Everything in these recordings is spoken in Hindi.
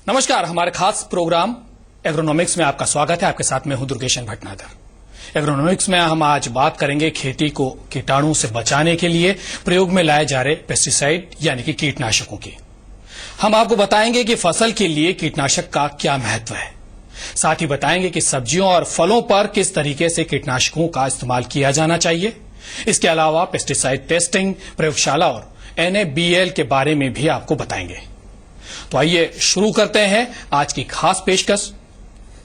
नमस्कार, हमारे खास प्रोग्राम एग्रोनॉमिक्स में आपका स्वागत है। आपके साथ मैं हूं दुर्गेशन भटनागर। एग्रोनॉमिक्स में हम आज बात करेंगे खेती को कीटाणु से बचाने के लिए प्रयोग में लाए जा रहे पेस्टिसाइड यानी कि कीटनाशकों की। हम आपको बताएंगे कि फसल के लिए कीटनाशक का क्या महत्व है। साथ ही बताएंगे कि सब्जियों और फलों पर किस तरीके से कीटनाशकों का इस्तेमाल किया जाना चाहिए। इसके अलावा पेस्टिसाइड टेस्टिंग, प्रयोगशाला और NABL के बारे में भी आपको बताएंगे। तो आइए शुरू करते हैं आज की खास पेशकश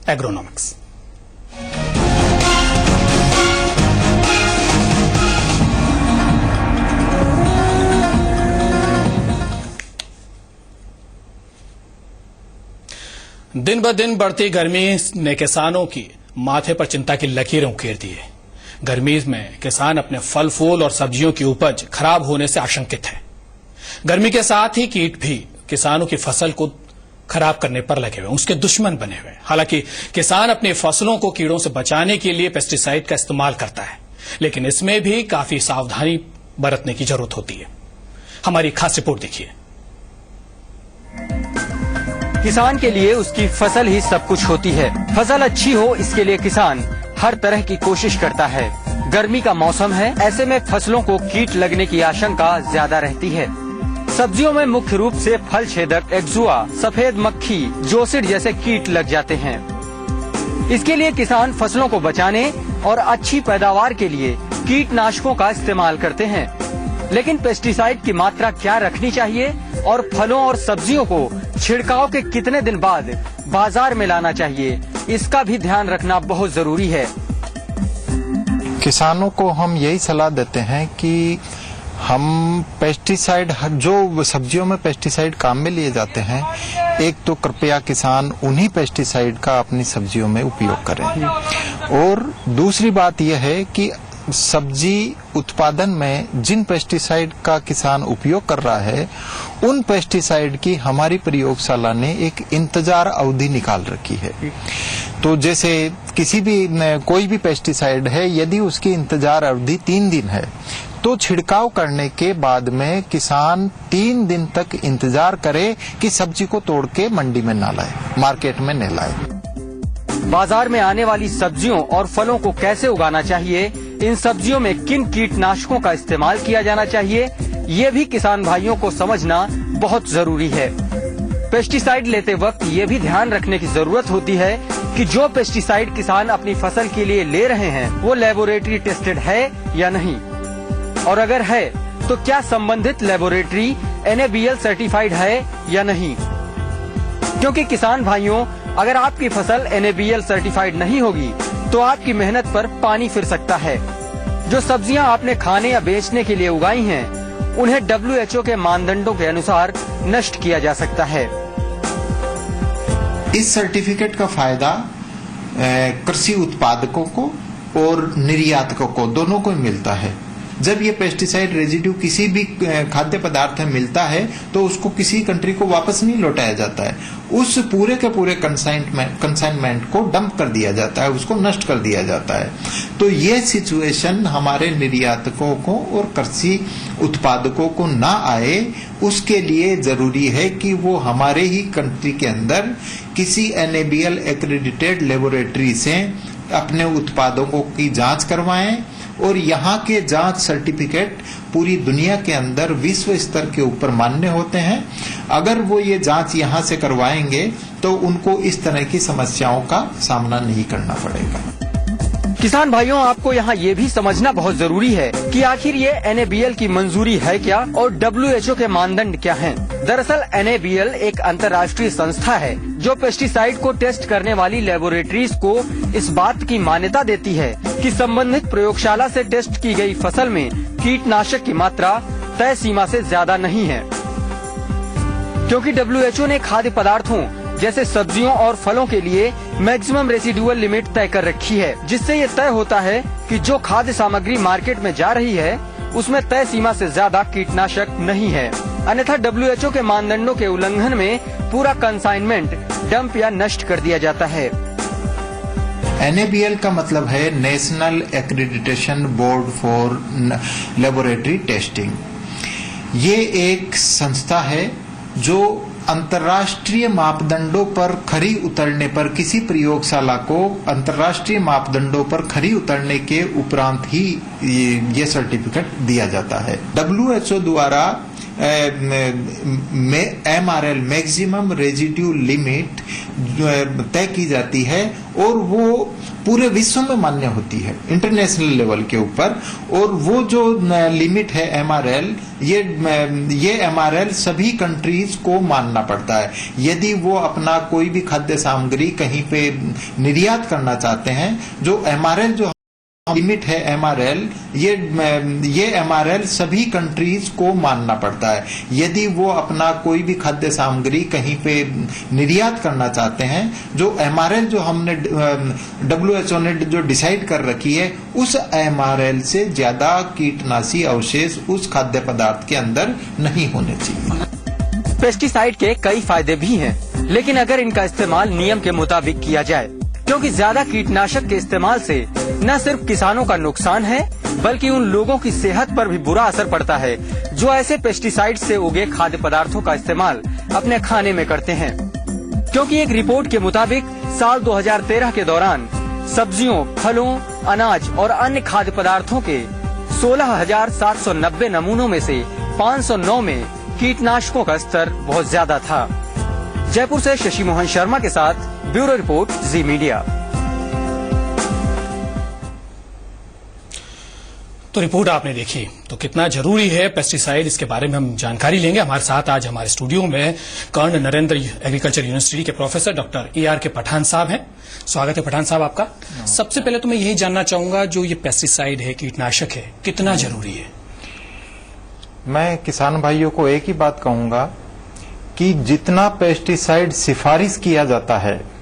एग्रोनॉमिक्स। दिन ब दिन बढ़ती गर्मी ने किसानों की माथे पर चिंता की लकीरें उकेर दी है। गर्मी में किसान अपने फल फूल और सब्जियों की उपज खराब होने से आशंकित है। गर्मी के साथ ही कीट भी किसानों की फसल को खराब करने पर लगे हुए, उसके दुश्मन बने हुए। हालांकि किसान अपनी फसलों को कीड़ों से बचाने के लिए पेस्टिसाइड का इस्तेमाल करता है, लेकिन इसमें भी काफी सावधानी बरतने की जरूरत होती है। हमारी खास रिपोर्ट देखिए। किसान के लिए उसकी फसल ही सब कुछ होती है। फसल अच्छी हो, इसके लिए किसान हर तरह की कोशिश करता है। गर्मी का मौसम है, ऐसे में फसलों को कीट लगने की आशंका ज्यादा रहती है। सब्जियों में मुख्य रूप से फल छेदक, एक्जुआ, सफेद मक्खी, जोसिड जैसे कीट लग जाते हैं। इसके लिए किसान फसलों को बचाने और अच्छी पैदावार के लिए कीटनाशकों का इस्तेमाल करते हैं। लेकिन पेस्टिसाइड की मात्रा क्या रखनी चाहिए और फलों और सब्जियों को छिड़काव के कितने दिन बाद बाजार में लाना चाहिए, इसका भी ध्यान रखना बहुत जरूरी है। किसानों को हम यही सलाह देते हैं कि हम पेस्टिसाइड, जो सब्जियों में पेस्टिसाइड काम में लिए जाते हैं, एक तो कृपया किसान उन्हीं पेस्टिसाइड का अपनी सब्जियों में उपयोग करें। और दूसरी बात यह है कि सब्जी उत्पादन में जिन पेस्टिसाइड का किसान उपयोग कर रहा है, उन पेस्टिसाइड की हमारी प्रयोगशाला ने एक इंतजार अवधि निकाल रखी है। तो जैसे कोई भी पेस्टिसाइड है, यदि उसकी इंतजार अवधि 3 दिन है, तो छिड़काव करने के बाद में किसान 3 दिन तक इंतजार करे कि सब्जी को तोड़ के मंडी में ना लाए, मार्केट में न लाए। बाजार में आने वाली सब्जियों और फलों को कैसे उगाना चाहिए, इन सब्जियों में किन कीटनाशकों का इस्तेमाल किया जाना चाहिए, ये भी किसान भाइयों को समझना बहुत जरूरी है। पेस्टिसाइड लेते वक्त ये भी ध्यान रखने की जरूरत होती है कि जो पेस्टिसाइड किसान अपनी फसल के लिए ले रहे हैं, वो लेबोरेटरी टेस्टेड है या नहीं, और अगर है तो क्या संबंधित लेबोरेटरी NABL सर्टिफाइड है या नहीं। क्योंकि किसान भाइयों, अगर आपकी फसल NABL सर्टिफाइड नहीं होगी तो आपकी मेहनत पर पानी फिर सकता है। जो सब्जियां आपने खाने या बेचने के लिए उगाई हैं, उन्हें WHO के मानदंडों के अनुसार नष्ट किया जा सकता है। इस सर्टिफिकेट का फायदा कृषि उत्पादकों को और निर्यातकों को, दोनों को मिलता है। जब ये पेस्टिसाइड रेजिड्यू किसी भी खाद्य पदार्थ में मिलता है तो उसको किसी कंट्री को वापस नहीं लौटाया जाता है, उस पूरे के पूरे कंसाइनमेंट को डंप कर दिया जाता है, उसको नष्ट कर दिया जाता है। तो ये सिचुएशन हमारे निर्यातकों को और कृषि उत्पादकों को ना आए, उसके लिए जरूरी है कि वो हमारे ही कंट्री के अंदर किसी NABL एक्रेडिटेड लेबोरेटरी से अपने उत्पादों की जांच करवाएं, और यहाँ के जांच सर्टिफिकेट पूरी दुनिया के अंदर विश्व स्तर के ऊपर मान्य होते हैं। अगर वो ये जांच यहाँ से करवाएंगे तो उनको इस तरह की समस्याओं का सामना नहीं करना पड़ेगा। किसान भाइयों, आपको यहाँ ये भी समझना बहुत जरूरी है कि आखिर ये NABL की मंजूरी है क्या और WHO के मानदंड क्या हैं। दरअसल NABL एक अंतर्राष्ट्रीय संस्था है जो पेस्टिसाइड को टेस्ट करने वाली लेबोरेटरीज को इस बात की मान्यता देती है कि संबंधित प्रयोगशाला से टेस्ट की गई फसल में कीटनाशक की मात्रा तय सीमा से ज्यादा नहीं है। क्योंकि WHO ने खाद्य पदार्थों जैसे सब्जियों और फलों के लिए मैक्सिमम रेसिडुअल लिमिट तय कर रखी है, जिससे ये तय होता है कि जो खाद्य सामग्री मार्केट में जा रही है उसमें तय सीमा से ज्यादा कीटनाशक नहीं है। अन्यथा WHO के मानदंडों के उल्लंघन में पूरा कंसाइनमेंट डंप या नष्ट कर दिया जाता है। NABL का मतलब है national accreditation board for laboratory testing. ये एक संस्था है जो अंतर्राष्ट्रीय मापदंडों पर खरी उतरने पर किसी प्रयोगशाला को अंतर्राष्ट्रीय मापदंडों पर खरी उतरने के उपरांत ही ये सर्टिफिकेट दिया जाता है। WHO द्वारा MRL मैक्सिमम रेजिड्यू लिमिट तय की जाती है और वो पूरे विश्व में मान्य होती है इंटरनेशनल लेवल के ऊपर। और वो जो लिमिट है MRL, ये MRL सभी कंट्रीज को मानना पड़ता है। यदि वो अपना कोई भी खाद्य सामग्री कहीं पे निर्यात करना चाहते हैं, जो MRL जो लिमिट है MRL, ये MRL सभी कंट्रीज को मानना पड़ता है। यदि वो अपना कोई भी खाद्य सामग्री कहीं पे निर्यात करना चाहते हैं, जो MRL जो हमने WHO ने जो डिसाइड कर रखी है, उस MRL से ज्यादा कीटनाशी अवशेष उस खाद्य पदार्थ के अंदर नहीं होने चाहिए। पेस्टिसाइड के कई फायदे भी हैं, लेकिन अगर इनका इस्तेमाल नियम के मुताबिक किया जाए, क्योंकि ज्यादा कीटनाशक के इस्तेमाल से न सिर्फ किसानों का नुकसान है, बल्कि उन लोगों की सेहत पर भी बुरा असर पड़ता है जो ऐसे पेस्टिसाइड से उगे खाद्य पदार्थों का इस्तेमाल अपने खाने में करते हैं। क्योंकि एक रिपोर्ट के मुताबिक साल 2013 के दौरान सब्जियों, फलों, अनाज और अन्य खाद्य पदार्थों के 16,790 नमूनों में से 509 में कीटनाशकों का स्तर बहुत ज्यादा था। जयपुर से शशि मोहन शर्मा के साथ ब्यूरो रिपोर्ट, जी मीडिया। तो रिपोर्ट आपने देखी, तो कितना जरूरी है पेस्टिसाइड, इसके बारे में हम जानकारी लेंगे। हमारे साथ आज हमारे स्टूडियो में कर्ण नरेंद्र एग्रीकल्चर यूनिवर्सिटी के प्रोफेसर डॉक्टर AR पठान साहब हैं। स्वागत है पठान साहब आपका। सबसे पहले तो मैं यही जानना चाहूंगा, जो ये पेस्टिसाइड है, कीटनाशक है, कितना जरूरी है? मैं किसान भाइयों को एक ही बात कहूंगा कि जितना पेस्टिसाइड सिफारिश किया जाता है,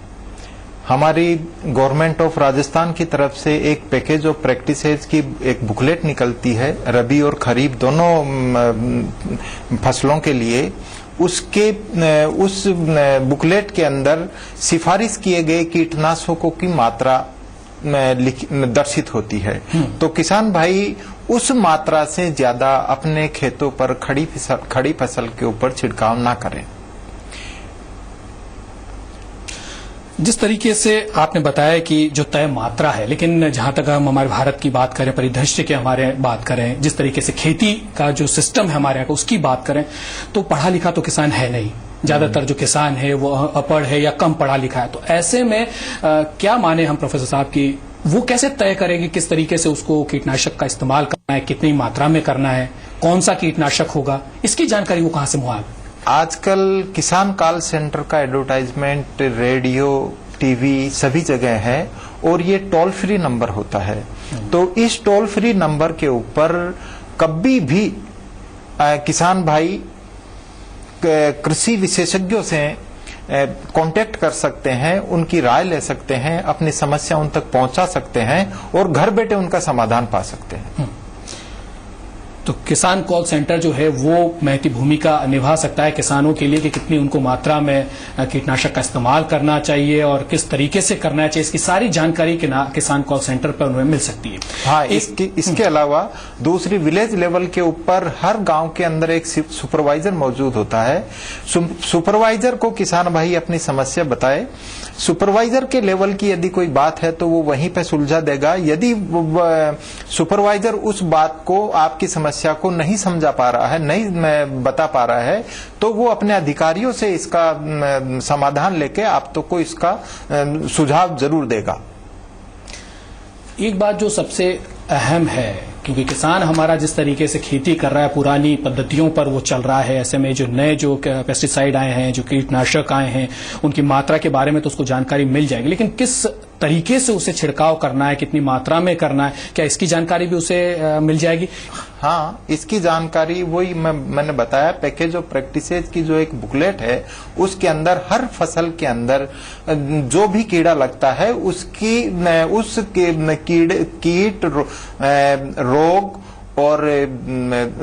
हमारी गवर्नमेंट ऑफ राजस्थान की तरफ से एक पैकेज ऑफ प्रैक्टिसेज की एक बुकलेट निकलती है रबी और खरीफ दोनों फसलों के लिए। उस बुकलेट के अंदर सिफारिश किए गए कीटनाशकों की मात्रा दर्शित होती है। तो किसान भाई उस मात्रा से ज्यादा अपने खेतों पर खड़ी फसल के ऊपर छिड़काव ना करें। जिस तरीके से आपने बताया कि जो तय मात्रा है, लेकिन जहां तक हम हमारे भारत की बात करें, परिदृश्य के हमारे बात करें, जिस तरीके से खेती का जो सिस्टम है हमारे यहाँ का, उसकी बात करें, तो पढ़ा लिखा तो किसान है नहीं। ज्यादातर जो किसान है वो अपढ़ है या कम पढ़ा लिखा है। तो ऐसे में क्या माने हम प्रोफेसर साहब की, वो कैसे तय करेंगे किस तरीके से उसको कीटनाशक का इस्तेमाल करना है, कितनी मात्रा में करना है, कौन सा कीटनाशक होगा, इसकी जानकारी वो कहां से मुहैया? आजकल किसान कॉल सेंटर का एडवर्टाइजमेंट रेडियो, टीवी सभी जगह है और ये टोल फ्री नंबर होता है। तो इस टोल फ्री नंबर के ऊपर कभी भी किसान भाई कृषि विशेषज्ञों से कांटेक्ट कर सकते हैं, उनकी राय ले सकते हैं, अपनी समस्या उन तक पहुंचा सकते हैं और घर बैठे उनका समाधान पा सकते हैं। तो किसान कॉल सेंटर जो है वो महती भूमिका निभा सकता है किसानों के लिए कि कितनी उनको मात्रा में कीटनाशक का इस्तेमाल करना चाहिए और किस तरीके से करना चाहिए, इसकी सारी जानकारी किसान कॉल सेंटर पर उन्हें मिल सकती है। हाँ, इसके अलावा दूसरी विलेज लेवल के ऊपर हर गांव के अंदर एक सुपरवाइजर मौजूद होता है। सुपरवाइजर को किसान भाई अपनी समस्या बताए, सुपरवाइजर के लेवल की यदि कोई बात है तो वो वहीं पे सुलझा देगा। यदि सुपरवाइजर उस बात को, आपकी समस्या को नहीं समझा पा रहा है, नहीं बता पा रहा है, तो वो अपने अधिकारियों से इसका समाधान लेके आप तो को इसका सुझाव जरूर देगा। एक बात जो सबसे अहम है, क्योंकि किसान हमारा जिस तरीके से खेती कर रहा है पुरानी पद्धतियों पर वो चल रहा है, ऐसे में जो नए जो पेस्टिसाइड आए हैं, जो कीटनाशक आए हैं, उनकी मात्रा के बारे में तो उसको जानकारी मिल जाएगी, लेकिन किस तरीके से उसे छिड़काव करना है, कितनी मात्रा में करना है, क्या इसकी जानकारी भी उसे मिल जाएगी? हाँ, इसकी जानकारी वही मैंने बताया, पैकेज ऑफ प्रैक्टिसेज की जो एक बुकलेट है उसके अंदर हर फसल के अंदर जो भी कीड़ा लगता है उस कीट रोग और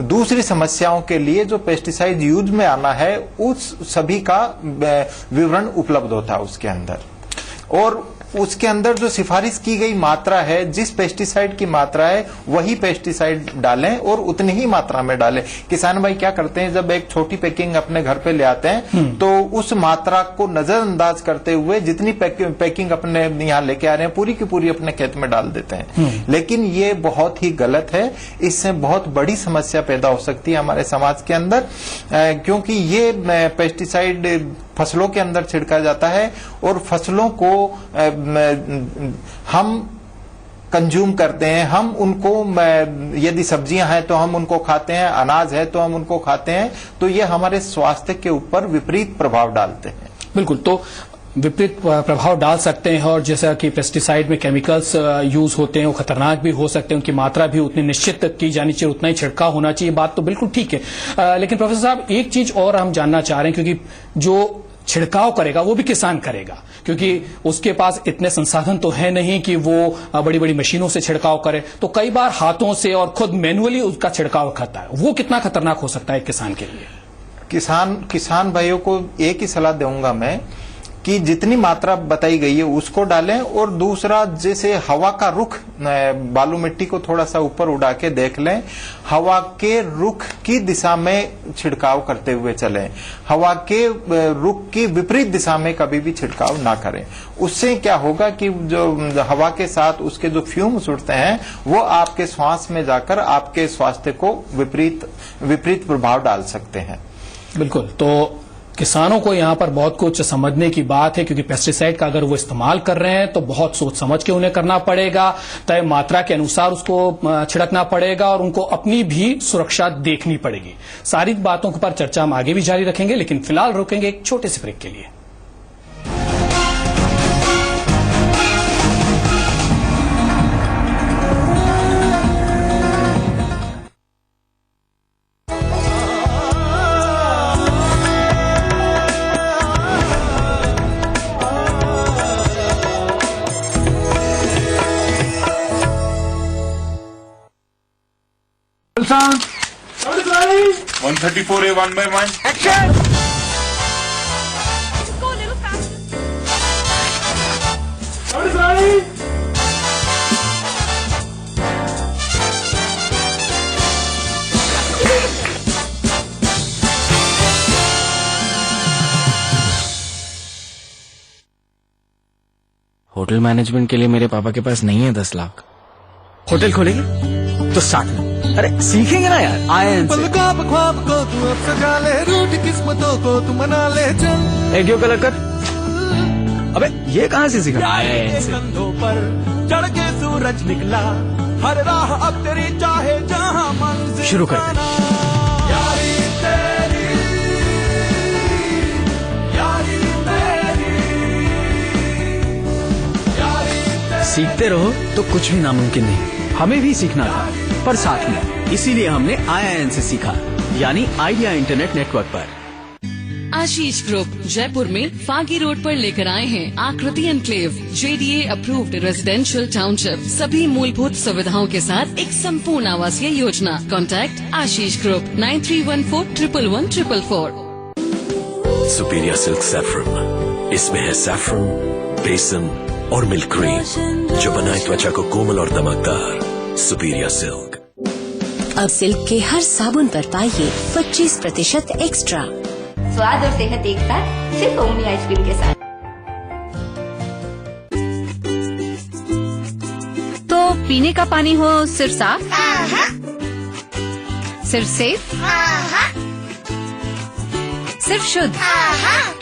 दूसरी समस्याओं के लिए जो पेस्टिसाइड यूज में आना है उस सभी का विवरण उपलब्ध होता है उसके अंदर। और उसके अंदर जो सिफारिश की गई मात्रा है, जिस पेस्टिसाइड की मात्रा है वही पेस्टिसाइड डालें और उतनी ही मात्रा में डालें। किसान भाई क्या करते हैं, जब एक छोटी पैकिंग अपने घर पे ले आते हैं तो उस मात्रा को नजरअंदाज करते हुए जितनी पैकिंग अपने यहाँ लेके आ रहे हैं पूरी की पूरी अपने खेत में डाल देते हैं। लेकिन ये बहुत ही गलत है, इससे बहुत बड़ी समस्या पैदा हो सकती है हमारे समाज के अंदर, क्योंकि ये पेस्टिसाइड फसलों के अंदर छिड़का जाता है और फसलों को हम कंज्यूम करते हैं, हम उनको, यदि सब्जियां हैं तो हम उनको खाते हैं, अनाज है तो हम उनको खाते हैं, तो ये हमारे स्वास्थ्य के ऊपर विपरीत प्रभाव डालते हैं। बिल्कुल, तो विपरीत प्रभाव डाल सकते हैं और जैसा कि पेस्टिसाइड में केमिकल्स यूज होते हैं वो खतरनाक भी हो सकते हैं, उनकी मात्रा भी उतनी निश्चित की जानी चाहिए, उतना ही छिड़काव होना चाहिए, बात तो बिल्कुल ठीक है। लेकिन प्रोफेसर साहब एक चीज और हम जानना चाह रहे हैं, क्योंकि जो छिड़काव करेगा वो भी किसान करेगा, क्योंकि उसके पास इतने संसाधन तो है नहीं कि वो बड़ी बड़ी मशीनों से छिड़काव करे, तो कई बार हाथों से और खुद मैनुअली उसका छिड़काव करता है। वो कितना खतरनाक हो सकता है एक किसान के लिए? किसान भाइयों को एक ही सलाह दूंगा मैं कि जितनी मात्रा बताई गई है उसको डालें, और दूसरा जैसे हवा का रुख, बालू मिट्टी को थोड़ा सा ऊपर उड़ा के देख लें, हवा के रुख की दिशा में छिड़काव करते हुए चलें, हवा के रुख की विपरीत दिशा में कभी भी छिड़काव ना करें। उससे क्या होगा कि जो हवा के साथ उसके जो फ्यूम्स उड़ते हैं वो आपके श्वास में जाकर आपके स्वास्थ्य को विपरीत प्रभाव डाल सकते हैं। बिल्कुल, तो किसानों को यहाँ पर बहुत कुछ समझने की बात है, क्योंकि पेस्टिसाइड का अगर वो इस्तेमाल कर रहे हैं तो बहुत सोच समझ के उन्हें करना पड़ेगा, तय मात्रा के अनुसार उसको छिड़कना पड़ेगा और उनको अपनी भी सुरक्षा देखनी पड़ेगी। सारी बातों पर चर्चा हम आगे भी जारी रखेंगे, लेकिन फिलहाल रुकेंगे एक छोटे से ब्रेक के लिए। Sound. 134A 1/1. Action. Go a little faster. Hotel management के लिए मेरे पापा के पास नहीं है 10 लाख। होटल खोलेंगे तो साथ में, अरे सीखेंगे ना यार IIN से। ख्वाब को तू अब सजा ले, रूठ किस्मतों को तू मना ले, चल एडियो कलर कर। अबे ये कहाँ से सीखा? IIN से। कंधों पर चढ़ के सूरज निकला, हर राह अब तेरी चाहे जहां मंजिल शुरू कर दे। यारी तेरी, यारी मेरी, यारी तेरी। सीखते रहो तो कुछ भी नामुमकिन नहीं। हमें भी सीखना था, पर साथ में, इसीलिए हमने IIN से सीखा, यानी आइडिया इंटरनेट नेटवर्क पर। आशीष ग्रुप जयपुर में फागी रोड पर लेकर आए हैं आकृति enclave, JDA approved residential township, सभी मूलभूत सुविधाओं के साथ एक संपूर्ण आवासीय योजना। कॉन्टैक्ट आशीष ग्रुप 9314111144। सुपीरियर सिल्क सैफरन, इसमें है सैफरन, बेसन और मिल्क क्रीम जो बनाए त्वचा को कोमल और दमकदार। Superior silk. अब सिल्क के हर साबुन पर पाइए 25% एक्स्ट्रा। स्वाद और सेहत एक साथ सिर्फ ओमनी आइसक्रीम के साथ। तो पीने का पानी हो सिर्फ साफ, सिर्फ सेफ, सिर्फ शुद्ध।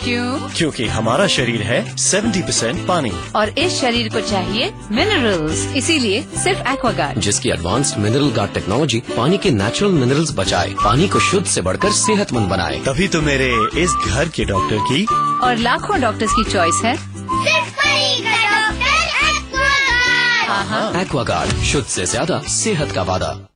क्यों? क्योंकि हमारा शरीर है 70% पानी और इस शरीर को चाहिए मिनरल्स, इसीलिए सिर्फ एक्वागार्ड, जिसकी एडवांस्ड मिनरल गार्ड टेक्नोलॉजी पानी के नेचुरल मिनरल्स बचाए, पानी को शुद्ध से बढ़कर सेहतमंद बनाए। तभी तो मेरे इस घर के डॉक्टर की और लाखों डॉक्टर्स की चॉइस है एक्वागार्ड, शुद्ध से ज्यादा सेहत का वादा।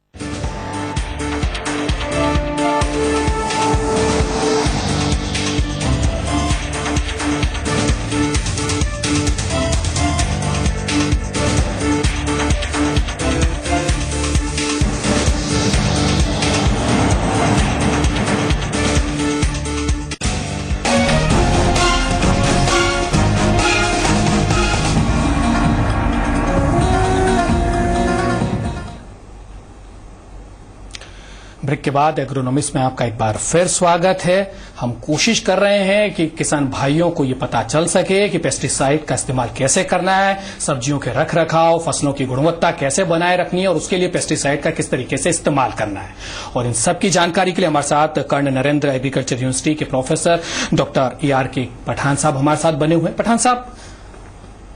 ब्रेक के बाद एग्रोनॉमिक्स में आपका एक बार फिर स्वागत है। हम कोशिश कर रहे हैं कि किसान भाइयों को ये पता चल सके कि पेस्टिसाइड का इस्तेमाल कैसे करना है, सब्जियों के रख रखाव, फसलों की गुणवत्ता कैसे बनाए रखनी है और उसके लिए पेस्टिसाइड का किस तरीके से इस्तेमाल करना है। और इन सब की जानकारी के लिए हमारे साथ कर्ण नरेंद्र एग्रीकल्चर यूनिवर्सिटी के प्रोफेसर डॉक्टर ARK पठान साहब हमारे साथ बने हुए हैं। पठान साहब,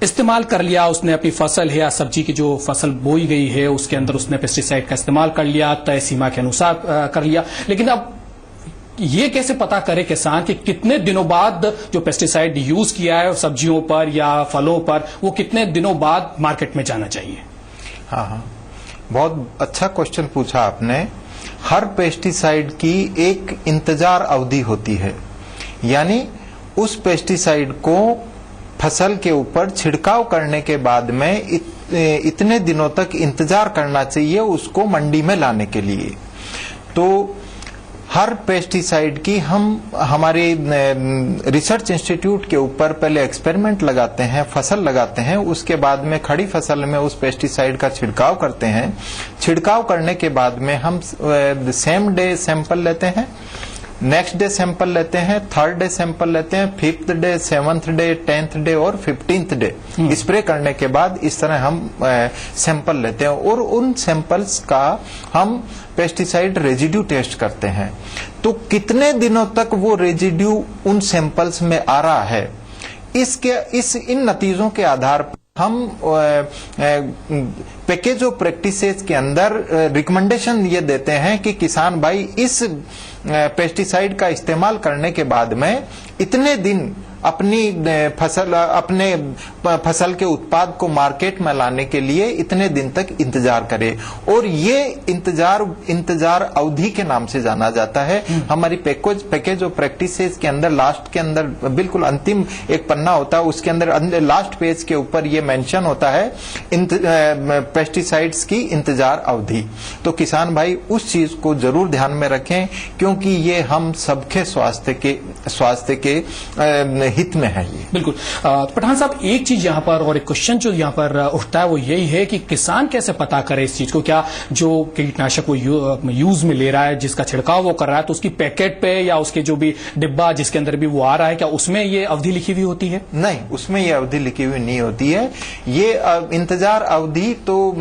इस्तेमाल कर लिया उसने अपनी फसल है या सब्जी की जो फसल बोई गई है उसके अंदर उसने पेस्टिसाइड का इस्तेमाल कर लिया, तय सीमा के अनुसार कर लिया, लेकिन अब ये कैसे पता करे किसान कि कितने दिनों बाद जो पेस्टिसाइड यूज किया है सब्जियों पर या फलों पर वो कितने दिनों बाद मार्केट में जाना चाहिए? हाँ, बहुत अच्छा क्वेश्चन पूछा आपने। हर पेस्टिसाइड की एक इंतजार अवधि होती है, यानी उस पेस्टिसाइड को फसल के ऊपर छिड़काव करने के बाद में इतने दिनों तक इंतजार करना चाहिए उसको मंडी में लाने के लिए। तो हर पेस्टिसाइड की हम हमारे रिसर्च इंस्टीट्यूट के ऊपर पहले एक्सपेरिमेंट लगाते हैं, फसल लगाते हैं, उसके बाद में खड़ी फसल में उस पेस्टिसाइड का छिड़काव करते हैं। छिड़काव करने के बाद में हम सेम डे सैंपल लेते हैं, नेक्स्ट डे सैंपल लेते हैं, थर्ड डे सैंपल लेते हैं, 5th day, 7th day, 10th day और 15th डे स्प्रे करने के बाद इस तरह हम सैंपल लेते हैं और उन सैंपल्स का हम पेस्टिसाइड रेजिड्यू टेस्ट करते हैं। तो कितने दिनों तक वो रेजिड्यू उन सैंपल्स में आ रहा है, इन नतीजों के आधार पर हम पैकेज ऑफ प्रैक्टिसेस के अंदर रिकमेंडेशन ये देते हैं कि किसान भाई इस पेस्टिसाइड का इस्तेमाल करने के बाद में इतने दिन अपने फसल के उत्पाद को मार्केट में लाने के लिए इतने दिन तक इंतजार करें। और ये इंतजार अवधि के नाम से जाना जाता है। हमारी पैकेज ऑफ प्रैक्टिसेस के अंदर लास्ट के अंदर बिल्कुल अंतिम एक पन्ना होता है, उसके अंदर लास्ट पेज के ऊपर ये मेंशन होता है पेस्टिसाइड्स की इंतजार अवधि। तो किसान भाई उस चीज को जरूर ध्यान में रखें, क्योंकि ये हम सबके स्वास्थ्य के हित में है ये। बिल्कुल। पठान साहब, एक चीज यहाँ पर और एक क्वेश्चन जो यहाँ पर उठता है वो यही है कि किसान कैसे पता करे इस चीज को? क्या जो कीटनाशक वो यूज में ले रहा है, जिसका छिड़काव वो कर रहा है, तो उसकी पैकेट पे या उसके जो भी डिब्बा जिसके अंदर भी वो आ रहा है, क्या उसमें ये अवधि लिखी हुई होती है? नहीं, उसमें ये अवधि लिखी हुई नहीं होती है। ये इंतजार अवधि तो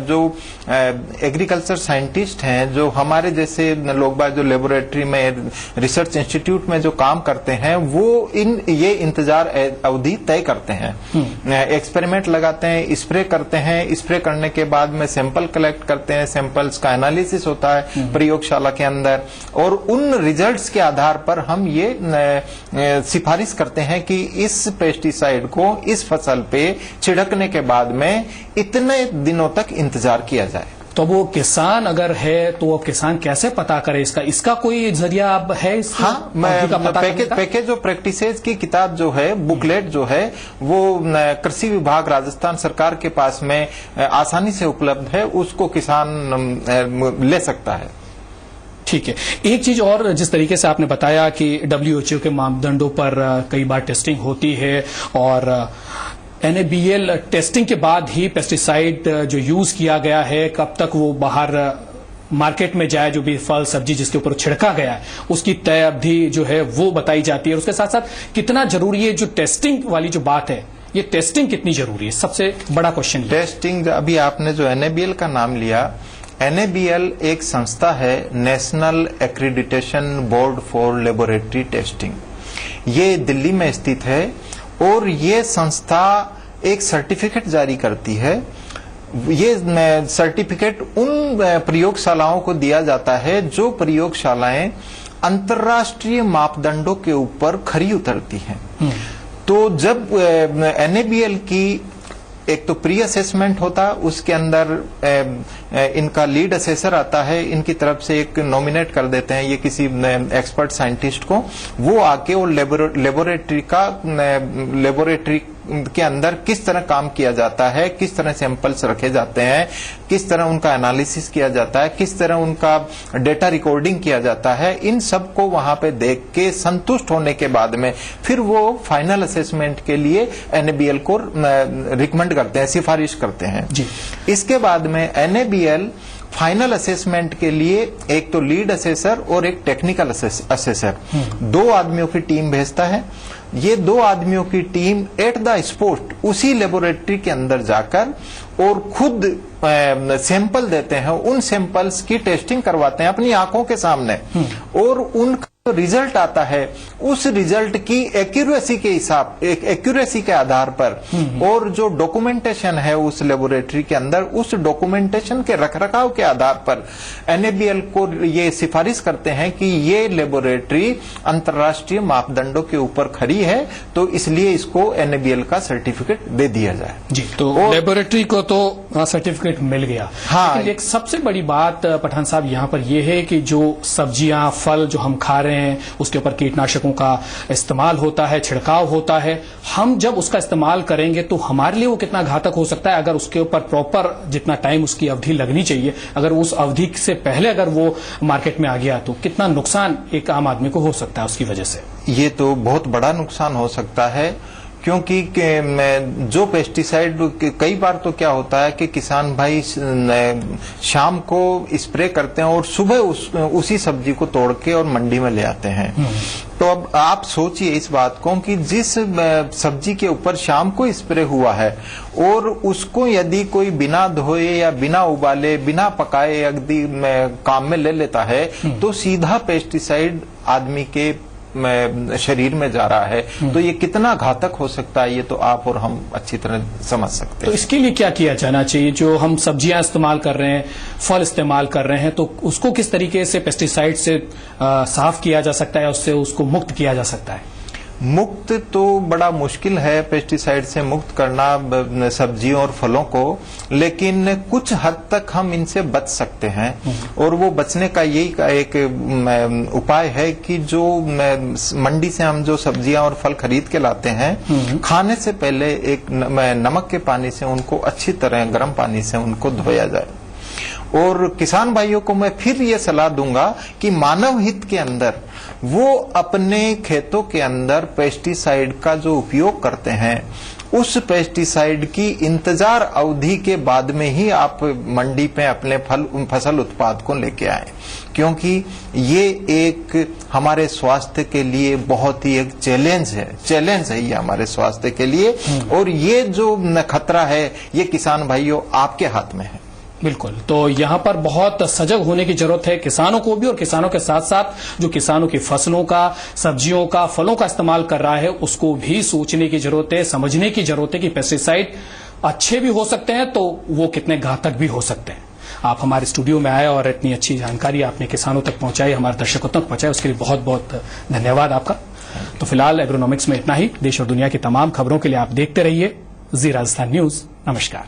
जो एग्रीकल्चर साइंटिस्ट हैं, जो हमारे जैसे लोग बाग जो लेबोरेटरी में रिसर्च इंस्टीट्यूट में जो काम करते हैं, वो ये इंतजार अवधि तय करते हैं। एक्सपेरिमेंट लगाते हैं, स्प्रे करते हैं, स्प्रे करने के बाद में सैंपल कलेक्ट करते हैं, सैंपल्स का एनालिसिस होता है प्रयोगशाला के अंदर, और उन रिजल्ट्स के आधार पर हम ये सिफारिश करते हैं कि इस पेस्टिसाइड को इस फसल पे छिड़कने के बाद में इतने दिनों तक इंतजार किया जाए। तो वो किसान अगर है तो वो किसान कैसे पता करे इसका कोई जरिया अब है? हाँ, पैकेज ऑफ प्रैक्टिसेस की किताब जो है, बुकलेट जो है, वो कृषि विभाग राजस्थान सरकार के पास में आसानी से उपलब्ध है, उसको किसान ले सकता है। ठीक है। एक चीज और, जिस तरीके से आपने बताया कि WHO के मापदंडों पर कई बार टेस्टिंग होती है और NABL टेस्टिंग के बाद ही पेस्टिसाइड जो यूज किया गया है कब तक वो बाहर मार्केट में जाए, जो भी फल सब्जी जिसके ऊपर छिड़का गया है उसकी तय अवधि जो है वो बताई जाती है। उसके साथ साथ कितना जरूरी है जो टेस्टिंग वाली जो बात है, ये टेस्टिंग कितनी जरूरी है? सबसे बड़ा क्वेश्चन टेस्टिंग। अभी आपने जो NABL का नाम लिया, NABL एक संस्था है, national accreditation board for laboratory testing. ये दिल्ली में स्थित है और ये संस्था एक सर्टिफिकेट जारी करती है। ये सर्टिफिकेट उन प्रयोगशालाओं को दिया जाता है जो प्रयोगशालाएं अंतर्राष्ट्रीय मापदंडों के ऊपर खरी उतरती हैं। तो जब NABL की एक तो प्री असेसमेंट होता, उसके अंदर इनका लीड असेसर आता है, इनकी तरफ से एक नॉमिनेट कर देते हैं ये किसी एक्सपर्ट साइंटिस्ट को, वो आके और लेबोरेटरी के अंदर किस तरह काम किया जाता है, किस तरह सैंपल्स रखे जाते हैं, किस तरह उनका एनालिसिस किया जाता है, किस तरह उनका डेटा रिकॉर्डिंग किया जाता है, इन सब को वहां पे देख के संतुष्ट होने के बाद में फिर वो फाइनल असेसमेंट के लिए NABL को रिकमेंड करते हैं, सिफारिश करते हैं जी। इसके बाद में NABL फाइनल असेसमेंट के लिए एक तो लीड असेसर और एक टेक्निकल असेसर 2 आदमियों की टीम भेजता है। ये 2 आदमियों की टीम एट द स्पॉट उसी लेबोरेटरी के अंदर जाकर और खुद सैंपल देते हैं, उन सैंपल्स की टेस्टिंग करवाते हैं अपनी आंखों के सामने, और उनका रिजल्ट आता है उस रिजल्ट की एक्यूरेसी के आधार पर और जो डॉक्यूमेंटेशन है उस लेबोरेटरी के अंदर, उस डॉक्यूमेंटेशन के रखरखाव के आधार पर एनएबीएल को ये सिफारिश करते हैं कि ये लेबोरेटरी अंतर्राष्ट्रीय मापदंडों के ऊपर खरी है, तो इसलिए इसको एनएबीएल का सर्टिफिकेट दे दिया जाए। जी, तो लेबोरेटरी को तो सर्टिफिकेट मिल गया। हाँ, लेकिन एक सबसे बड़ी बात पठान साहब यहाँ पर यह है कि जो सब्जियां फल जो हम खा रहे हैं उसके ऊपर कीटनाशकों का इस्तेमाल होता है, छिड़काव होता है। हम जब उसका इस्तेमाल करेंगे तो हमारे लिए वो कितना घातक हो सकता है, अगर उसके ऊपर प्रॉपर जितना टाइम उसकी अवधि लगनी चाहिए, अगर उस अवधि से पहले अगर वो मार्केट में आ गया तो कितना नुकसान एक आम आदमी को हो सकता है उसकी वजह से। ये तो बहुत बड़ा नुकसान हो सकता है, क्योंकि जो पेस्टिसाइड कई बार तो क्या होता है कि किसान भाई शाम को स्प्रे करते हैं और सुबह उसी सब्जी को तोड़ के और मंडी में ले आते हैं। तो अब आप सोचिए इस बात को कि जिस सब्जी के ऊपर शाम को स्प्रे हुआ है और उसको यदि कोई बिना धोए या बिना उबाले बिना पकाए यदि काम में ले लेता है तो सीधा पेस्टिसाइड आदमी के शरीर में जा रहा है, तो ये कितना घातक हो सकता है ये तो आप और हम अच्छी तरह समझ सकते हैं। तो इसके लिए क्या किया जाना चाहिए? जो हम सब्जियां इस्तेमाल कर रहे हैं, फल इस्तेमाल कर रहे हैं, तो उसको किस तरीके से पेस्टिसाइड से साफ किया जा सकता है, उससे उसको मुक्त किया जा सकता है? मुक्त तो बड़ा मुश्किल है पेस्टिसाइड से मुक्त करना सब्जियों और फलों को, लेकिन कुछ हद तक हम इनसे बच सकते हैं। और वो बचने का यही एक उपाय है कि जो मंडी से हम जो सब्जियां और फल खरीद के लाते हैं, खाने से पहले एक नमक के पानी से उनको अच्छी तरह गर्म पानी से उनको धोया जाए। और किसान भाइयों को मैं फिर ये सलाह दूंगा कि मानव हित के अंदर वो अपने खेतों के अंदर पेस्टिसाइड का जो उपयोग करते हैं उस पेस्टिसाइड की इंतजार अवधि के बाद में ही आप मंडी पे अपने फसल उत्पाद को लेके आए, क्योंकि ये एक हमारे स्वास्थ्य के लिए बहुत ही एक चैलेंज है ये हमारे स्वास्थ्य के लिए। और ये जो खतरा है ये किसान भाइयों आपके हाथ में है। बिल्कुल, तो यहाँ पर बहुत सजग होने की जरूरत है किसानों को भी, और किसानों के साथ साथ जो किसानों की फसलों का, सब्जियों का, फलों का इस्तेमाल कर रहा है उसको भी सोचने की जरूरत है, समझने की जरूरत है कि पेस्टिसाइड अच्छे भी हो सकते हैं तो वो कितने घातक भी हो सकते हैं। आप हमारे स्टूडियो में आए और इतनी अच्छी जानकारी आपने किसानों तक पहुंचाई, हमारे दर्शकों तक पहुंचाई, उसके लिए बहुत बहुत धन्यवाद आपका। तो फिलहाल एग्रोनॉमिक्स में इतना ही। देश और दुनिया की तमाम खबरों के लिए आप देखते रहिए जी राजस्थान न्यूज। नमस्कार।